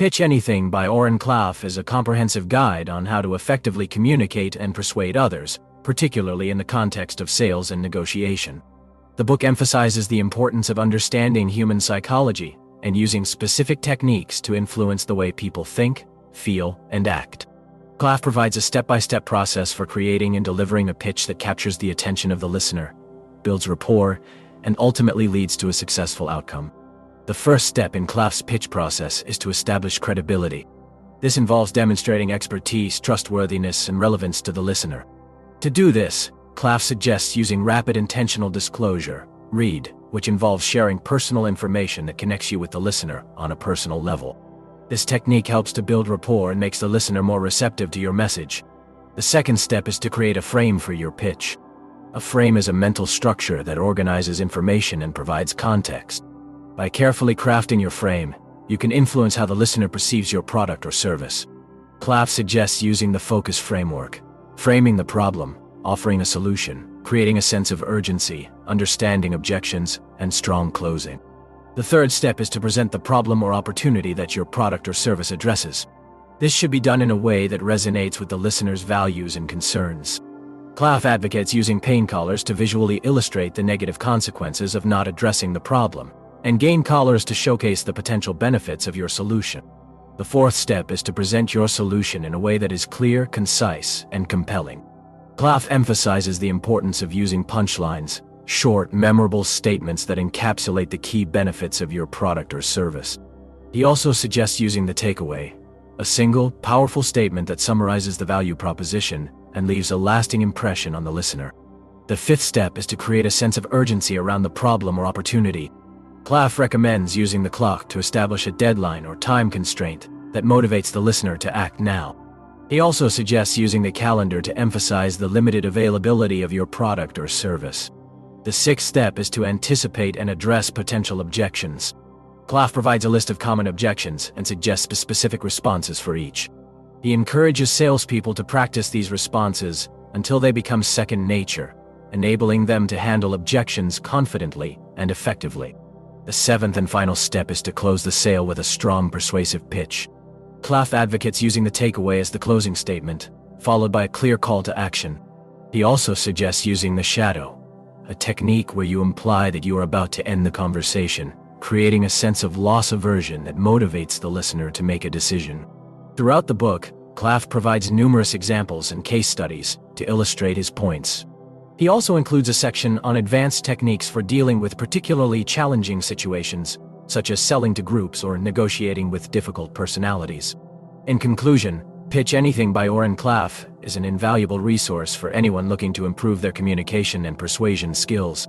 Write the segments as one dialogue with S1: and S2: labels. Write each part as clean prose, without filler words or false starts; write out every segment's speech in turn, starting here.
S1: Pitch Anything by Oren Klaff is a comprehensive guide on how to effectively communicate and persuade others, particularly in the context of sales and negotiation. The book emphasizes the importance of understanding human psychology and using specific techniques to influence the way people think, feel, and act. Klaff provides a step-by-step process for creating and delivering a pitch that captures the attention of the listener, builds rapport, and ultimately leads to a successful outcome. The first step in Klaff's pitch process is to establish credibility. This involves demonstrating expertise, trustworthiness, and relevance to the listener. To do this, Klaff suggests using rapid intentional disclosure, READ, which involves sharing personal information that connects you with the listener on a personal level. This technique helps to build rapport and makes the listener more receptive to your message. The second step is to create a frame for your pitch. A frame is a mental structure that organizes information and provides context. By carefully crafting your frame, you can influence how the listener perceives your product or service. Klaff suggests using the focus framework, framing the problem, offering a solution, creating a sense of urgency, understanding objections, and strong closing. The third step is to present the problem or opportunity that your product or service addresses. This should be done in a way that resonates with the listener's values and concerns. Klaff advocates using pain collars to visually illustrate the negative consequences of not addressing the problem, and gain collars to showcase the potential benefits of your solution. The fourth step is to present your solution in a way that is clear, concise, and compelling. Klaff emphasizes the importance of using punchlines, short, memorable statements that encapsulate the key benefits of your product or service. He also suggests using the takeaway, a single, powerful statement that summarizes the value proposition and leaves a lasting impression on the listener. The fifth step is to create a sense of urgency around the problem or opportunity. Klaff recommends using the clock to establish a deadline or time constraint that motivates the listener to act now. He also suggests using the calendar to emphasize the limited availability of your product or service. The sixth step is to anticipate and address potential objections. Klaff provides a list of common objections and suggests specific responses for each. He encourages salespeople to practice these responses until they become second nature, enabling them to handle objections confidently and effectively. The seventh and final step is to close the sale with a strong, persuasive pitch. Klaff advocates using the takeaway as the closing statement, followed by a clear call to action. He also suggests using the shadow, a technique where you imply that you are about to end the conversation, creating a sense of loss aversion that motivates the listener to make a decision. Throughout the book, Klaff provides numerous examples and case studies to illustrate his points. He also includes a section on advanced techniques for dealing with particularly challenging situations, such as selling to groups or negotiating with difficult personalities. In conclusion, Pitch Anything by Oren Klaff is an invaluable resource for anyone looking to improve their communication and persuasion skills.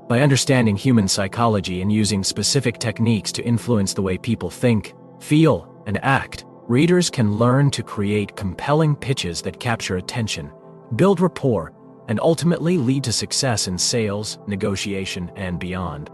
S1: By understanding human psychology and using specific techniques to influence the way people think, feel, and act, readers can learn to create compelling pitches that capture attention, build rapport, and ultimately lead to success in sales, negotiation, and beyond.